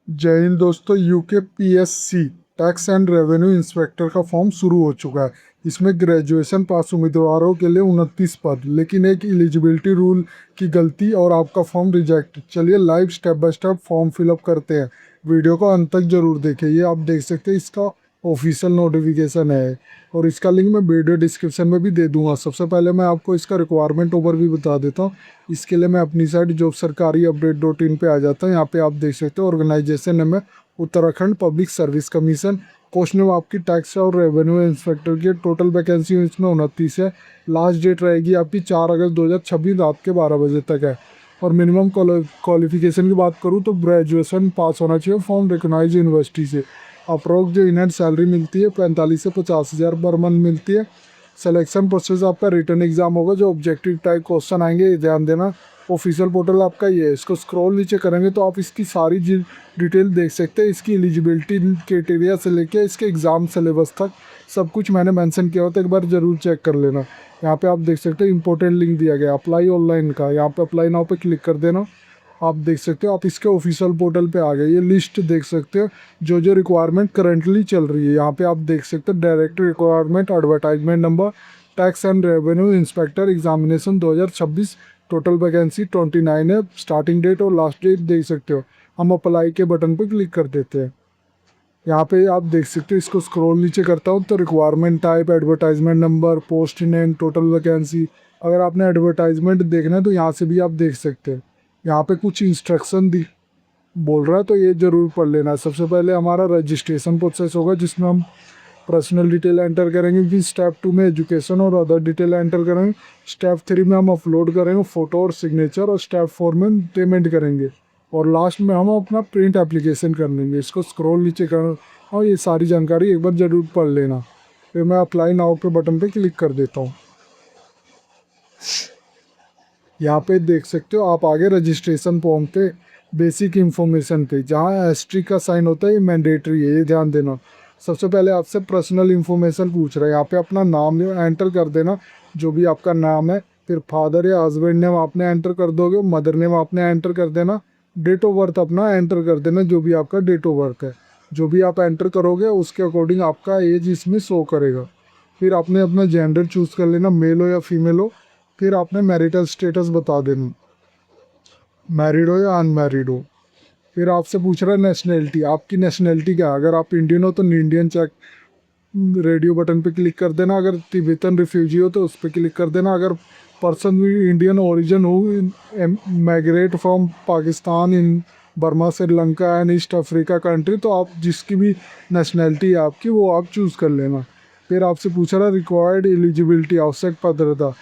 जय हिंद दोस्तों। UK PSC tax and revenue inspector का फॉर्म शुरू हो चुका है। इसमें ग्रेजुएशन पास उम्मीदवारों के लिए 29 पद, लेकिन एक एलिजिबिलिटी रूल की गलती और आपका फॉर्म रिजेक्ट। चलिए live step by step form fill up करते हैं। वीडियो को अंत तक जरूर देखें। ये आप देख सकते हैं, इसका ऑफिशियल नोटिफिकेशन है और इसका लिंक मैं वीडियो डिस्क्रिप्शन में भी दे दूंगा। सबसे पहले मैं आपको इसका रिक्वायरमेंट ओवरव्यू बता देता हूँ। इसके लिए मैं अपनी साइट जॉब सरकारी अपडेट डॉट इन पे आ जाता हूँ। यहाँ पे आप देख सकते हो ऑर्गेनाइजेशन नेम है Uttarakhand public service commission. Post name आपकी टैक्स और रेवेन्यू इंस्पेक्टर की। टोटल वैकेंसी इसमें 29 है। लास्ट डेट रहेगी आपकी 4 अगस्त 2026 रात के 12 बजे तक है। और मिनिमम क्वालिफिकेशन की बात करूँ तो ग्रेजुएशन पास होना चाहिए फ्रॉम रिकॉग्नाइज यूनिवर्सिटी से। अप्रोक्स जो इन हैंड सैलरी मिलती है 45 से 50 हज़ार पर मंथ मिलती है। सिलेक्शन प्रोसेस आपका रिटर्न एग्जाम होगा, जो ऑब्जेक्टिव टाइप क्वेश्चन आएंगे, ये ध्यान देना। ऑफिशियल पोर्टल आपका ये है। इसको स्क्रॉल नीचे करेंगे तो आप इसकी सारी डिटेल देख सकते हैं। इसकी एलिजिबिलिटी क्राइटेरिया से लेके इसके एग्ज़ाम सिलेबस तक सब कुछ मैंने मेंशन किया होता है, एक बार ज़रूर चेक कर लेना। यहाँ पे आप देख सकते हैं इंपॉर्टेंट लिंक दिया गया अप्लाई ऑनलाइन का। यहाँ पे अप्लाई नाउ पे क्लिक कर देना। आप देख सकते हो, आप इसके ऑफिशियल पोर्टल पे आ गए। ये लिस्ट देख सकते हो जो जो रिक्वायरमेंट करंटली चल रही है। यहाँ पे आप देख सकते हो direct requirement, advertisement number, tax and revenue inspector examination 2026। Total vacancy 29 है। स्टार्टिंग डेट और लास्ट डेट देख सकते हो। हम अप्लाई के बटन पर क्लिक कर देते हैं। यहाँ पे आप देख सकते हो, इसको स्क्रॉल नीचे करता हूँ तो requirement type, advertisement number, post name, total vacancy. अगर आपने एडवर्टाइजमेंट देखना है तो यहाँ से भी आप देख सकते हैं। यहाँ पे कुछ इंस्ट्रक्शन बोल रहा है तो ये ज़रूर पढ़ लेना। सबसे पहले हमारा रजिस्ट्रेशन प्रोसेस होगा, जिसमें हम पर्सनल डिटेल एंटर करेंगे। फिर स्टेप 2 में एजुकेशन और अदर डिटेल एंटर करेंगे। स्टेप 3 में हम अपलोड करेंगे फ़ोटो और सिग्नेचर। और स्टेप 4 में पेमेंट करेंगे। और लास्ट में हम अपना प्रिंट एप्लीकेशन कर लेंगे। इसको स्क्रॉल नीचे कर और ये सारी जानकारी एक बार ज़रूर पढ़ लेना। फिर मैं अप्लाई नाउ के बटन पे क्लिक कर देता हूँ। यहाँ पे देख सकते हो आप आगे रजिस्ट्रेशन फॉर्म पे बेसिक इन्फॉर्मेशन पे, जहाँ एस्ट्रिक का साइन होता है, ये मैंडेटरी है, ये ध्यान देना। सबसे पहले आपसे पर्सनल इन्फॉर्मेशन पूछ रहा है। यहाँ पे अपना नाम एंटर कर देना, जो भी आपका नाम है। फिर फादर या हस्बैंड नेम आपने एंटर कर दोगे, मदर नेम आपने एंटर कर देना। डेट ऑफ बर्थ अपना एंटर कर देना, जो भी आपका डेट ऑफ बर्थ है। जो भी आप एंटर करोगे उसके अकॉर्डिंग आपका एज इसमें शो करेगा। फिर आपने अपना जेंडर चूज़ कर लेना, मेल हो या फीमेल हो। फिर आपने मैरिटल स्टेटस बता देना, मैरिड हो या अनमैरिड हो। फिर आपसे पूछ रहा है नेशनैलिटी, आपकी नेशनैलिटी क्या है। अगर आप इंडियन हो तो इंडियन चेक रेडियो बटन पे क्लिक कर देना। अगर तिब्बतन रिफ्यूजी हो तो उस पर क्लिक कर देना। अगर पर्सन इंडियन ओरिजिन हो, migrate from Pakistan, in Burma, Sri Lanka and east Africa country, तो आप जिसकी भी नेशनैलिटी है आपकी, वो आप चूज़ कर लेना। फिर आपसे पूछ रहा है रिक्वायर्ड एलिजिबिलिटी, आवश्यक पात्रता।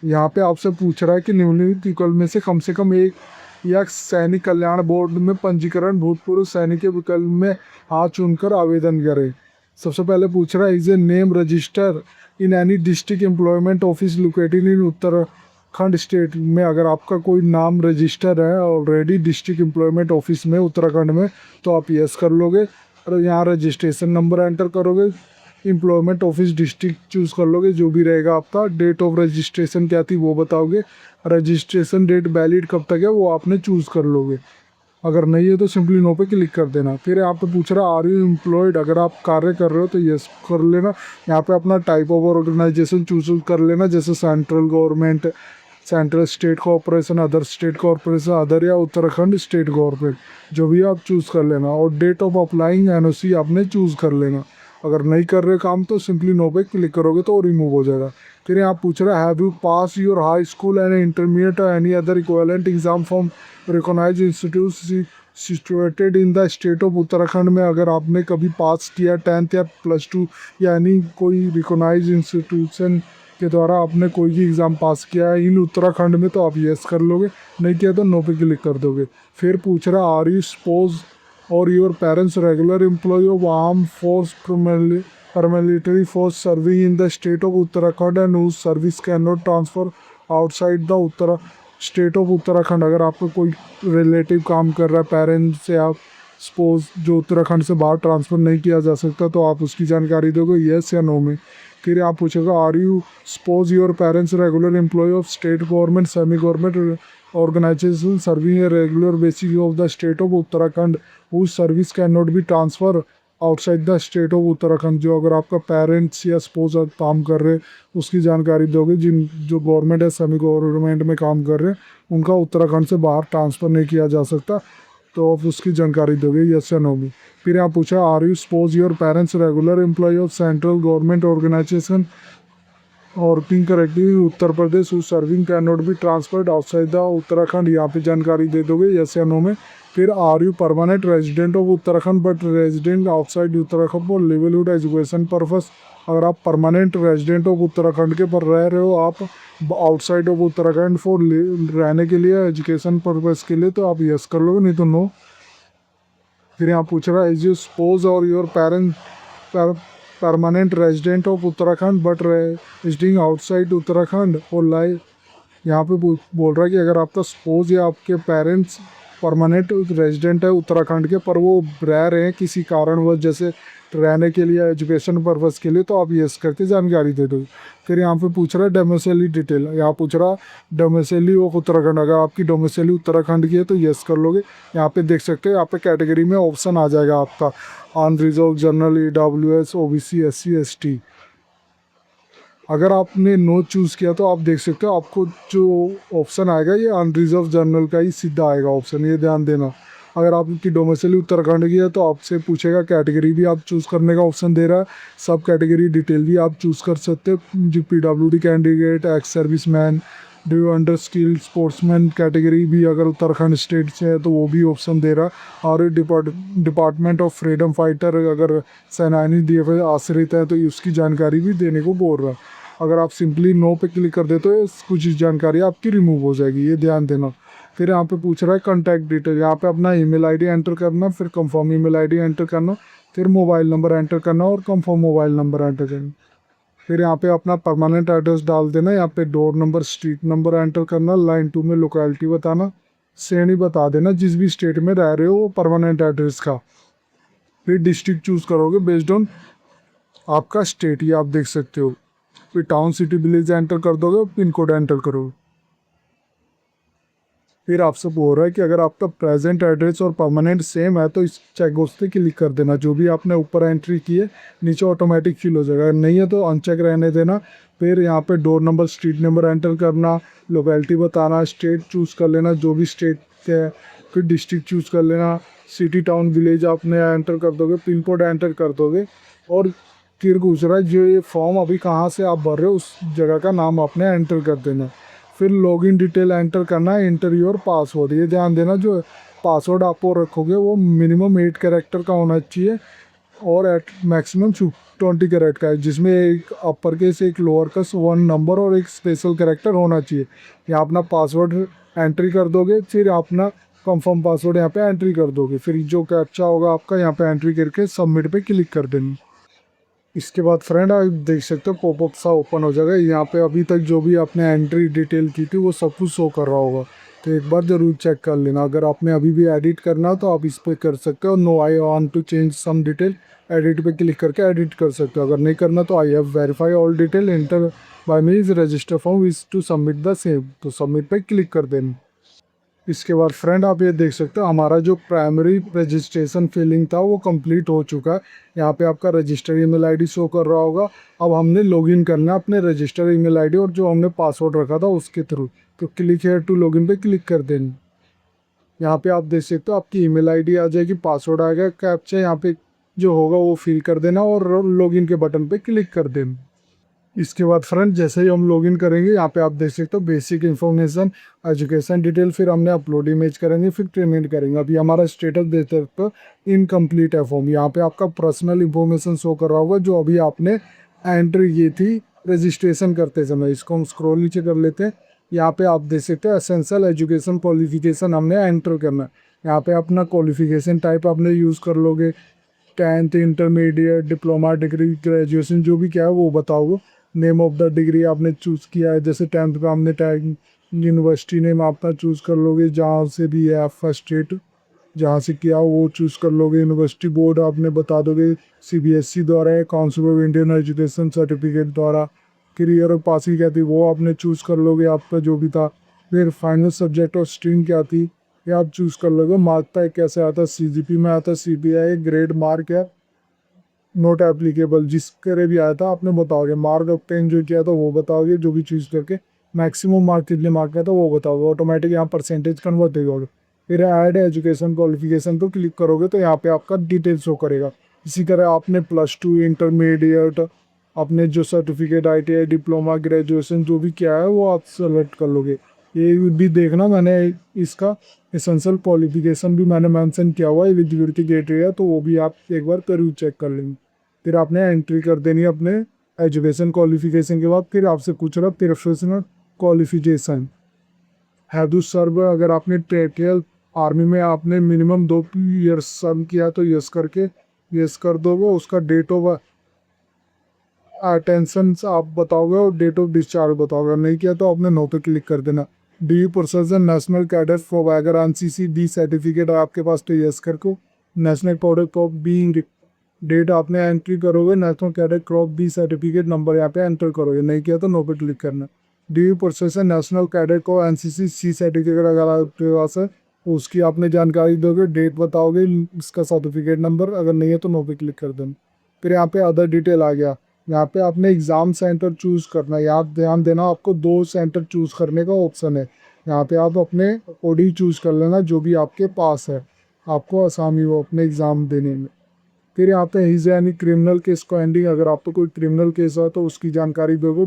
यहाँ पे आपसे पूछ रहा है कि निम्नलिखित विकल्प में से कम एक या सैनिक कल्याण बोर्ड में पंजीकरण भूतपूर्व सैनिक के विकल्प में हाथ चुनकर आवेदन करें। सबसे पहले पूछ रहा है is a name register in any district employment office located in Uttarakhand state में। अगर आपका कोई नाम रजिस्टर है ऑलरेडी डिस्ट्रिक्ट एम्प्लॉयमेंट ऑफिस में उत्तराखंड में, तो आप यस कर लोगे। और यहाँ रजिस्ट्रेशन नंबर एंटर करोगे, एम्प्लॉयमेंट ऑफिस डिस्ट्रिक्ट चूज़ कर लोगे, जो भी रहेगा आपका। डेट ऑफ रजिस्ट्रेशन क्या थी वो बताओगे। रजिस्ट्रेशन डेट वैलिड कब तक है वो आपने चूज़ कर लोगे। अगर नहीं है तो सिंपली नो पे क्लिक कर देना। फिर यहाँ पे पूछ रहा है आर यू एम्प्लॉयड, अगर आप कार्य कर रहे हो तो यस कर लेना। यहाँ पे अपना टाइप ऑफ ऑर्गेनाइजेशन चूज कर लेना, जैसे central government, central state corporation, other state corporation, other या उत्तराखंड स्टेट गवर्नमेंट, जो भी आप चूज़ कर लेना। और डेट ऑफ अप्लाइंग एनओसी आपने चूज़ कर लेना। अगर नहीं कर रहे काम तो सिंपली नो पे क्लिक करोगे तो रिमूव हो जाएगा। फिर यहाँ पूछ रहा है have you pass your high school and intermediate और any other equivalent exam from recognised institute situated in the state of Uttarakhand में। अगर आपने कभी पास किया 10th या +2 या यानी कोई रिकॉग्नाइज्ड इंस्टीट्यूशन के द्वारा आपने कोई भी एग्ज़ाम पास किया है इन उत्तराखंड में, तो आप यस कर लोगे। नहीं किया तो नो पे क्लिक कर दोगे। फिर पूछ रहा are you spouse or your parents regular employ of arm force paramilitary force serving in the state of Uttarakhand and whose service cannot transfer outside the Uttara state of Uttarakhand. अगर आपका कोई रिलेटिव काम कर रहा है पेरेंट्स से, आप सपोज जो उत्तराखंड से बाहर ट्रांसफ़र नहीं किया जा सकता, तो आप उसकी जानकारी दोगे येस या नो में। फिर आप पूछेगा are you spouse your parents regular employ of state government, semi government organization serving a regular basis of the state of Uttarakhand whose service cannot be transferred outside the state of Uttarakhand. जो अगर आपका parents या suppose काम कर रहे उसकी जानकारी दोगे। जिन जो गवर्नमेंट या सेमी गवर्नमेंट में काम कर रहे हैं उनका उत्तराखंड से बाहर ट्रांसफ़र नहीं किया जा सकता, तो आप उसकी जानकारी दोगे यस या नो में। फिर यहाँ पूछा are you spouse your parents regular employ of central government organisation working correctly Uttar Pradesh who serving can not be transferred outside the Uttarakhand. यहाँ पे जानकारी दे दोगे यस या नो में। फिर are you permanent resident of Uttarakhand but resident outside Uttarakhand for livelihood education purpose. अगर आप permanent resident of Uttarakhand के पर रह रहे हो आप आउटसाइड ऑफ उत्तराखंड फॉर रहने के लिए एजुकेशन पर्पस के लिए, तो आप यस कर लोगे, नहीं तो नो। फिर यहाँ पूछ रहा है इज यू सपोज और your parent permanent resident of Uttarakhand but residing outside Uttarakhand और लाइव। यहाँ पे बोल रहा है कि अगर आपका सपोज या आपके पेरेंट्स परमानेंट रेजिडेंट है उत्तराखंड के पर वो रह रहे हैं किसी कारणवश जैसे रहने के लिए एजुकेशन पर्पज़ के लिए, तो आप यस करके जानकारी दे दो। फिर यहाँ पे पूछ रहा है डोमिसाइली डिटेल। यहाँ पूछ रहा डोमिसाइली ऑफ उत्तराखंड। अगर आपकी डोमिसाइली उत्तराखंड की है तो यस कर लोगे। यहाँ पे देख सकते हो यहाँ पे कैटेगरी में ऑप्शन आ जाएगा आपका unreserved, general, EWS, OBC, SC, ST। अगर आपने नो चूज़ किया तो आप देख सकते हो आपको जो ऑप्शन आएगा ये अनरिजर्व जनरल का ही सीधा आएगा ऑप्शन, ये ध्यान देना। अगर आपकी डोमिसाइली उत्तराखंड की है तो आपसे पूछेगा कैटेगरी भी आप चूज़ करने का ऑप्शन दे रहा है, सब कैटेगरी डिटेल भी आप चूज़ कर सकते हो। जो PWD candidate, ex service man, do under skilled sportsman category भी अगर उत्तराखंड स्टेट से है तो वो भी ऑप्शन दे रहा। और डिपार्टमेंट ऑफ फ्रीडम फाइटर अगर सेनानी DF आश्रित है तो उसकी जानकारी भी देने को बोल रहा। अगर आप सिंपली नो पे क्लिक कर देते हो कुछ जानकारी आपकी रिमूव हो जाएगी, ये ध्यान देना। फिर यहाँ पे पूछ रहा है कॉन्टैक्ट डिटेल। यहाँ पे अपना ईमेल आईडी एंटर करना, फिर कंफर्म ईमेल आईडी एंटर करना, फिर मोबाइल नंबर एंटर करना और कंफर्म मोबाइल नंबर एंटर करना। फिर यहाँ पे अपना परमानेंट एड्रेस डाल देना। यहाँ पे door number, street number enter करना। लाइन 2 में लोकेलिटी बताना, श्रेणी बता देना जिस भी स्टेट में रह रहे हो वो परमानेंट एड्रेस का। फिर डिस्ट्रिक्ट चूज़ करोगे बेस्ड ऑन आपका स्टेट, ये आप देख सकते हो। फिर टाउन, सिटी, विलेज एंटर कर दोगे, पिन कोड एंटर करोगे। फिर आपसे बोल रहा है कि अगर आपका प्रेजेंट एड्रेस और परमानेंट सेम है तो इस चेक बॉक्स पे क्लिक कर देना। जो भी आपने ऊपर एंट्री की है नीचे ऑटोमेटिक फिल हो जाएगा, अगर नहीं है तो अनचेक रहने देना। फिर यहाँ पे door number, street number enter करना, लोकेलिटी बताना, स्टेट चूज़ कर लेना जो भी स्टेट है, फिर डिस्ट्रिक्ट चूज़ कर लेना, सिटी, टाउन, विलेज आपने एंटर कर दोगे, पिन कोड एंटर कर दोगे। और फिर पूछ रहा है जो ये फॉर्म अभी कहाँ से आप भर रहे हो उस जगह का नाम आपने एंटर कर देना। फिर लॉगिन डिटेल एंटर करना है, एंटर योर पासवर्ड। ये ध्यान देना जो पासवर्ड आप रखोगे वो मिनिमम 8 कैरेक्टर का होना चाहिए और एट मैक्सिमम 20 कैरेक्टर का है, जिसमें एक अपर केस, एक लोअर केस, 1 नंबर और एक स्पेशल कैरेक्टर होना चाहिए। यहाँ अपना पासवर्ड एंट्री कर दोगे, फिर अपना कंफर्म पासवर्ड यहाँ पे एंट्री कर दोगे। फिर जो कैप्चा होगा आपका यहाँ पे एंट्री करके सबमिट पे क्लिक कर देना। इसके बाद फ्रेंड आप देख सकते हो पॉपअप सा ओपन हो जाएगा। यहाँ पे अभी तक जो भी आपने एंट्री डिटेल की थी वो सब कुछ शो कर रहा होगा, तो एक बार ज़रूर चेक कर लेना। अगर आपने अभी भी एडिट करना हो तो आप इस पर कर सकते हो। No I want to change some detail, edit पे क्लिक करके एडिट कर सकते हो। अगर नहीं करना तो I have verify all detail enter by me is register form is to submit the same, तो सबमिट पे क्लिक कर देना। इसके बाद फ्रेंड आप ये देख सकते हो हमारा जो प्राइमरी रजिस्ट्रेशन फिलिंग था वो कंप्लीट हो चुका है। यहाँ पे आपका रजिस्टर ईमेल आईडी शो कर रहा होगा। अब हमने लॉगिन करना है अपने रजिस्टर ईमेल आईडी और जो हमने पासवर्ड रखा था उसके थ्रू, तो क्लिक हेयर टू लॉगिन पे क्लिक कर देना। यहाँ पे आप देख सकते हो आपकी ईमेल आईडी आ जाएगी, पासवर्ड आएगा, कैप्चा यहाँ पे जो होगा वो फिल कर देना और लॉगिन के बटन पे क्लिक कर देना। इसके बाद फ्रेंड जैसे ही हम लॉगिन करेंगे यहाँ पे आप देख सकते हो बेसिक इन्फॉर्मेशन, एजुकेशन डिटेल, फिर हमने अपलोड इमेज करेंगे, फिर पेमेंट करेंगे। अभी हमारा स्टेटस देख सकते हो इनकम्प्लीट है फॉर्म। यहाँ पे आपका पर्सनल इन्फॉर्मेशन शो कर रहा होगा जो अभी आपने एंट्री की थी रजिस्ट्रेशन करते समय। इसको हम स्क्रॉल नीचे कर लेते हैं। यहाँ पे आप देख सकते हो एसेंशियल एजुकेशन क्वालिफिकेशन हमने एंटर करना है। यहाँ पे अपना क्वालिफिकेशन टाइप आपने यूज़ कर लोगे, 10th, intermediate, diploma, degree, graduation जो भी क्या है वो बताओगे। नेम ऑफ द डिग्री आपने चूज़ किया है, जैसे 10th का हमने टैग यूनिवर्सिटी नेम आपका चूज़ कर लोगे, जहाँ से भी है आपका स्टेट जहाँ से किया वो चूज़ कर लोगे। यूनिवर्सिटी बोर्ड आपने बता दोगे CBSE द्वारा है, council of Indian education certificate द्वारा। फिर ईयर ऑफ पासिंग क्या थी वो आपने चूज़ कर लोगे, आपका जो भी था। फिर फाइनल सब्जेक्ट और स्ट्रीम क्या थी ये आप चूज़ कर लोगे। मार्क टाइप कैसे आता है, CGP में आता है, CPI ग्रेड मार्क है, नोट एप्लीकेबल जिस करे भी आया था आपने बताओगे। मार्क ऑब्टेन जो किया था वो बताओगे, जो भी चूज़ करके मैक्सिमम मार्क कितने मार्क का था वो बताओगे। ऑटोमेटिक यहाँ परसेंटेज कन्वर्ट होगा। फिर ऐड एजुकेशन क्वालिफिकेशन तो क्लिक करोगे तो यहाँ पे आपका डिटेल शो करेगा। इसी तरह आपने +2 इंटरमीडिएट, अपने जो सर्टिफिकेट ITI डिप्लोमा ग्रेजुएशन जो भी किया है वो आप सेलेक्ट कर लोगे। ये भी देखना, मैंने इसका एसेंशियल क्वालिफिकेशन भी मैंने मेंशन किया हुआ है, एलिजिबिलिटी क्राइटेरिया, तो वो भी आप एक बार जरूर चेक कर लेंगे। फिर आपने एंट्री कर देनी है अपने एजुकेशन क्वालिफिकेशन के बाद। फिर आपसे पूछ रहा professional qualification have to serve, अगर आपने टेरिटोरियल आर्मी में आपने मिनिमम 2 ईयर्स सर्व किया तो यस करके यस कर दोगे। उसका डेट ऑफ अटेंशन आप बताओगे और डेट ऑफ डिस्चार्ज बताओगे। नहीं किया तो आपने नो पे क्लिक कर देना। D you process national cadet for, अगर NCC डी सर्टिफिकेट आपके पास तो यस करके national cadet corps B date आपने एंट्री करोगे, national cadet corps B certificate number यहाँ पे एंटर करोगे। नहीं किया तो नो पे क्लिक करना। D you process national cadet को NCC सी सर्टिफिकेट अगर आपके पास है तो उसकी आपने जानकारी दोगे, डेट बताओगे, इसका सर्टिफिकेट नंबर, अगर नहीं है तो नो पे क्लिक कर देना। फिर यहाँ पे अदर डिटेल आ गया। यहाँ पे आपने एग्ज़ाम सेंटर चूज़ करना है। यहाँ ध्यान देना, आपको 2 सेंटर चूज़ करने का ऑप्शन है। यहाँ पे आप अपने अकॉर्डिंग चूज़ कर लेना जो भी आपके पास है, आपको आसानी हो अपने एग्ज़ाम देने में। फिर यहाँ पे हिज यानी क्रिमिनल केस को एंडिंग, अगर आपको कोई क्रिमिनल केस हो तो उसकी जानकारी दोगे,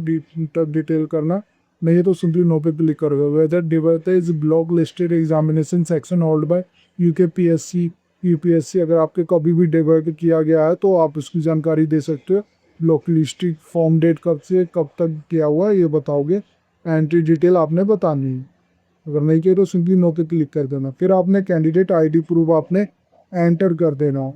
डिटेल करना। नहीं है तो सिंपली नो पे क्लिक करोगे। Whether debate is block listed examination section hold by UKPSC UPSC, अगर आपके कभी भी डिबेट किया गया है तो आप उसकी जानकारी दे सकते हो। ब्लॉकलिस्टिक फॉर्म डेट कब से कब तक किया हुआ है ये बताओगे। एंट्री डिटेल आपने बतानी है। अगर नहीं किया तो सिंपली नो पे क्लिक कर देना। फिर आपने कैंडिडेट ID प्रूफ आपने एंटर कर देना।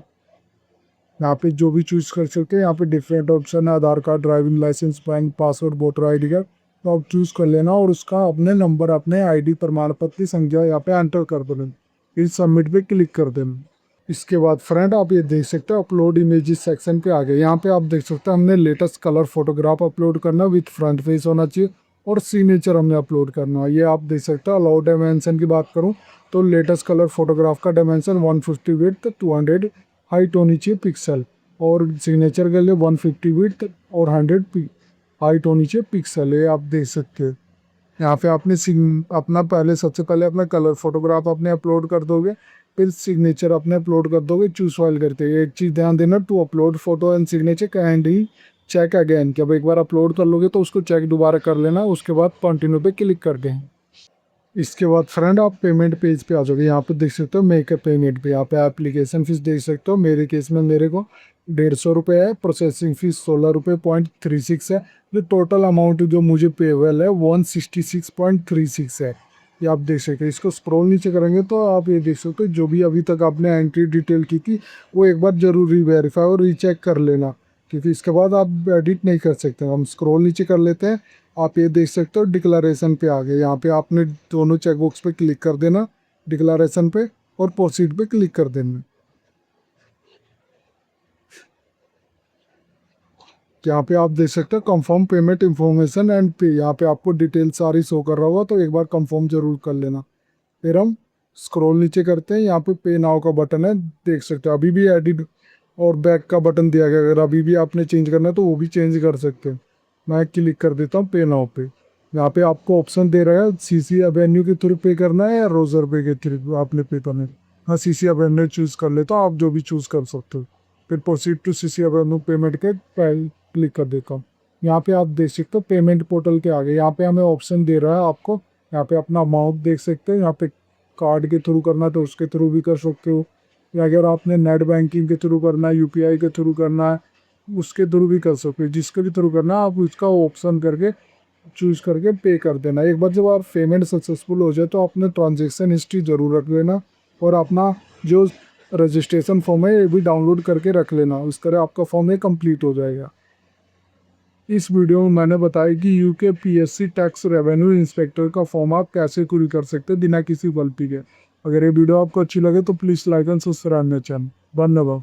यहाँ पे जो भी चूज़ कर सकते हैं, यहाँ पे डिफरेंट ऑप्शन है, Aadhaar card, driving licence, bank password, voter ID card, तो आप चूज़ कर लेना और उसका अपने नंबर, अपने ID प्रमाण पत्र की संख्या यहाँ पे एंटर कर देना। फिर सबमिट पे क्लिक कर देना। इसके बाद फ्रेंड आप ये देख सकते हो अपलोड इमेजेस सेक्शन पे आ गए। यहाँ पे आप देख सकते हो हमने लेटेस्ट कलर फोटोग्राफ अपलोड करना विथ फ्रंट फेस होना चाहिए और सिग्नेचर हमने अपलोड करना है। ये आप देख सकते हो। अलाउ डायमेंशन की बात करूँ तो लेटेस्ट कलर फोटोग्राफ का डायमेंशन 150 विड्थ 200 हाइट होनी चाहिए पिक्सल, और सिग्नेचर के लिए 150 विड्थ और 100 हाइट होनी चाहिए पिक्सल। ये आप देख सकते हो। यहाँ पे आपने अपना पहले सबसे पहले अपना कलर फोटोग्राफ अपने अपलोड कर दोगे, फिर सिग्नेचर अपने अपलोड कर दोगे चूज फाइल करते हुए। एक चीज़ ध्यान देना, to upload photo and signature can he check again, कि अब एक बार अपलोड कर लोगे तो उसको चेक दोबारा कर लेना, उसके बाद कंटिन्यू पे क्लिक कर दें। इसके बाद फ्रेंड आप पेमेंट पेज पे आ जाओगे। यहाँ पे देख सकते हो मेक अ पेमेंट पे, यहाँ पे एप्लीकेशन फीस देख सकते हो। मेरे केस में मेरे को 150 रुपये है, प्रोसेसिंग फीस 16 रुपये .36 है। तो टोटल अमाउंट जो मुझे पेबल है 166.36 है। ये आप देख सकते हो। इसको स्क्रॉल नीचे करेंगे तो आप ये देख सकते हो जो भी अभी तक आपने एंट्री डिटेल की थी वो एक बार जरूर रीवेरीफाई और रीचेक कर लेना, क्योंकि इसके बाद आप एडिट नहीं कर सकते। हम स्क्रॉल नीचे कर लेते हैं। आप ये देख सकते हो डिक्लेरेशन पे आ गए। यहाँ पे आपने दोनों चेकबॉक्स पे क्लिक कर देना, डिक्लेरेशन पे और प्रोसीड पे क्लिक कर देना। यहाँ पे आप देख सकते हो कंफर्म पेमेंट इन्फॉर्मेशन एंड पे, यहाँ पे आपको डिटेल सारी शो कर रहा होगा तो एक बार कंफर्म जरूर कर लेना। फिर हम स्क्रॉल नीचे करते हैं, यहाँ पे नाउ का बटन है, देख सकते हो अभी भी एडिट और बैक का बटन दिया गया। अगर अभी भी आपने चेंज करना है तो वो भी चेंज कर सकते हैं। मैं क्लिक कर देता हूँ पे नाउ पे। यहाँ पे आपको ऑप्शन दे रहा है CC एवेन्यू के थ्रू पे करना है या रोजर पे के थ्रू आपने पे करना है। हाँ, CC एवेन्यू चूज़ कर लेता हूँ, आप जो भी चूज़ कर सकते हो। फिर proceed to CC avenue payment के क्लिक कर देता हूँ। यहाँ पे आप देख सकते हो पेमेंट पोर्टल के आगे यहाँ पे हमें ऑप्शन दे रहा है आपको। यहाँ पे अपना अमाउंट देख सकते हो। यहाँ पे कार्ड के थ्रू करना है तो उसके थ्रू भी कर सकते हो, या अगर आपने नेट बैंकिंग के थ्रू करना है, UPI के थ्रू करना है, उसके थ्रू भी कर सकते हो। जिसके भी थ्रू करना है आप उसका ऑप्शन करके चूज करके पे कर देना। एक बार जब आप पेमेंट सक्सेसफुल हो जाए तो अपने ट्रांजेक्शन हिस्ट्री ज़रूर रख लेना और अपना जो रजिस्ट्रेशन फॉर्म है ये भी डाउनलोड करके रख लेना। उस तरह आपका फॉर्म ये कंप्लीट हो जाएगा। इस वीडियो में मैंने बताया कि UKPSC टैक्स रेवेन्यू इंस्पेक्टर का फॉर्म आप कैसे पूरी कर सकते हैं बिना किसी गलती के। अगर ये वीडियो आपको अच्छी लगे तो प्लीज़ लाइक एंड सब्सक्राइब मेरा चैनल। धन्यवाद।